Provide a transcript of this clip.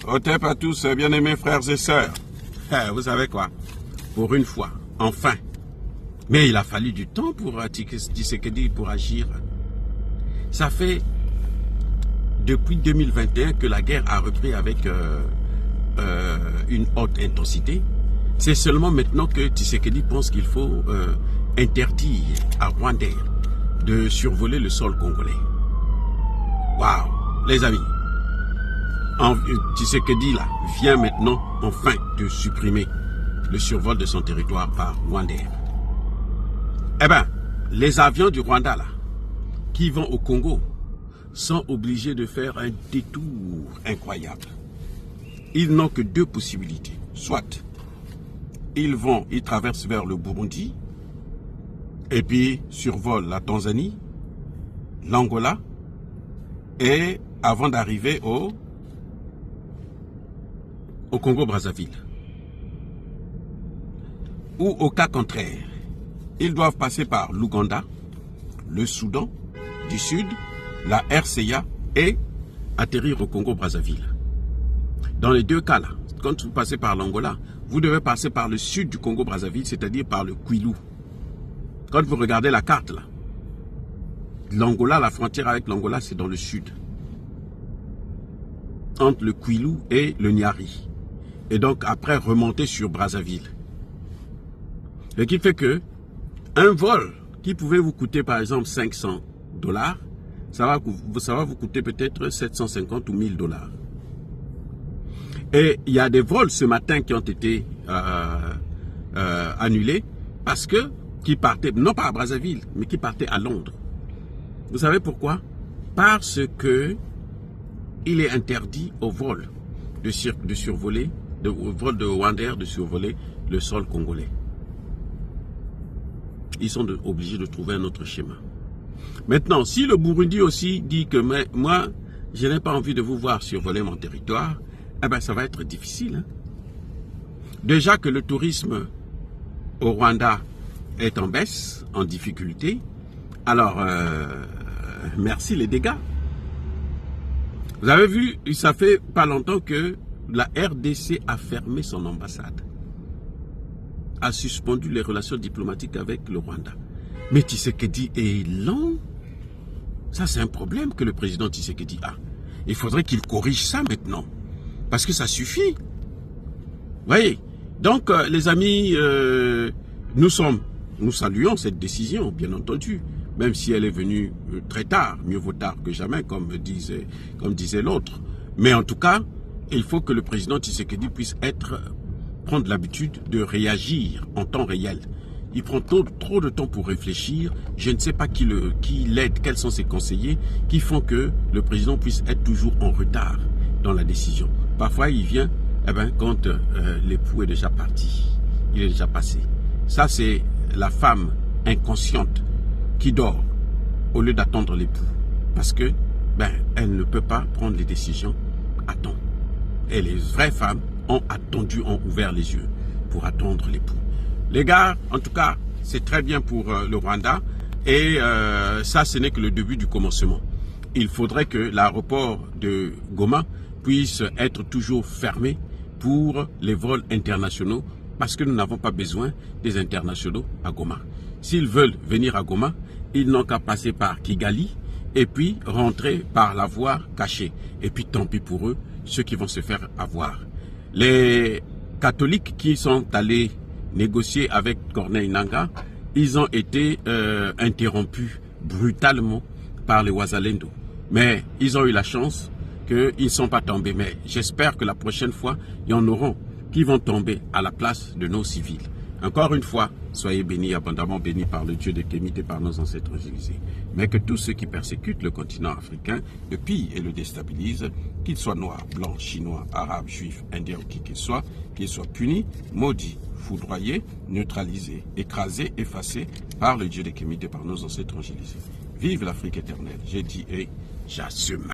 Hotep à tous, bien-aimés frères et sœurs. Vous savez quoi? Pour une fois, enfin. Mais il a fallu du temps pour Tshisekedi pour agir. Ça fait depuis 2021 que la guerre a repris avec une haute intensité. C'est seulement maintenant que Tshisekedi pense qu'il faut interdire à Rwandais de survoler le sol congolais. Waouh, les amis. Tshisekedi là vient maintenant enfin de supprimer le survol de son territoire par Rwandais. Eh bien, les avions du Rwanda là, qui vont au Congo, sont obligés de faire un détour incroyable. Ils n'ont que deux possibilités. Soit ils traversent vers le Burundi, et puis survolent la Tanzanie, l'Angola, et avant d'arriver au Congo-Brazzaville. Ou au cas contraire, ils doivent passer par l'Ouganda, le Soudan du Sud, la RCA et atterrir au Congo-Brazzaville. Dans les deux cas là, quand vous passez par l'Angola, vous devez passer par le sud du Congo-Brazzaville, c'est-à-dire par le Kwilu. Quand vous regardez la carte là, l'Angola, la frontière avec l'Angola, c'est dans le sud. Entre le Kwilu et le Niari. Et donc après remonter sur Brazzaville. Ce qui fait que un vol qui pouvait vous coûter par exemple $500, ça va vous coûter peut-être 750 ou 1000 $. Et il y a des vols ce matin qui ont été annulés parce que qui partaient, non pas à Brazzaville, mais qui partaient à Londres. Vous savez pourquoi? Parce que il est interdit au vol de survoler, au vol de Rwandais de survoler le sol congolais. Ils sont obligés de trouver un autre schéma. Maintenant, si le Burundi aussi dit que moi, je n'ai pas envie de vous voir survoler mon territoire, eh bien, ça va être difficile. Hein? Déjà que le tourisme au Rwanda est en baisse, en difficulté, alors, merci les dégâts. Vous avez vu, ça fait pas longtemps que la RDC a fermé son ambassade, a suspendu les relations diplomatiques avec le Rwanda. Mais Tshisekedi est lent. Ça, c'est un problème que le président Tshisekedi a. Il faudrait qu'il corrige ça maintenant. Parce que ça suffit. Vous voyez? Donc, les amis, nous saluons cette décision, bien entendu. Même si elle est venue très tard, mieux vaut tard que jamais, comme disait l'autre. Mais en tout cas, il faut que le président Tshisekedi puisse prendre l'habitude de réagir en temps réel. Il prend trop de temps pour réfléchir. Je ne sais pas qui l'aide, quels sont ses conseillers, qui font que le président puisse être toujours en retard dans la décision. Parfois, il vient quand l'époux est déjà parti. Il est déjà passé. Ça, c'est la femme inconsciente qui dort au lieu d'attendre l'époux. Parce que elle ne peut pas prendre les décisions à temps. Et les vraies femmes ont attendu, ont ouvert les yeux pour attendre l'époux. Les gars, en tout cas, c'est très bien pour le Rwanda. Et ça, ce n'est que le début du commencement. Il faudrait que l'aéroport de Goma puisse être toujours fermé pour les vols internationaux parce que nous n'avons pas besoin des internationaux à Goma. S'ils veulent venir à Goma, ils n'ont qu'à passer par Kigali et puis rentrer par la voie cachée. Et puis tant pis pour eux, ceux qui vont se faire avoir. Les catholiques qui sont allés négocier avec Corneille Nangaa, ils ont été interrompus brutalement par les Wazalendo. Mais ils ont eu la chance qu'ils ne sont pas tombés. Mais j'espère que la prochaine fois, il y en auront qui vont tomber à la place de nos civils. Encore une fois, soyez bénis, abondamment bénis par le Dieu des Kémites et par nos ancêtres Jésus. Mais que tous ceux qui persécutent le continent africain, le pillent et le déstabilisent, qu'ils soient noirs, blancs, chinois, arabes, juifs, indiens ou qui qu'ils soient punis, maudits, foudroyés, neutralisés, écrasés, effacés par le Dieu des Kémites et par nos ancêtres Jésus. Vive l'Afrique éternelle, j'ai dit et j'assume.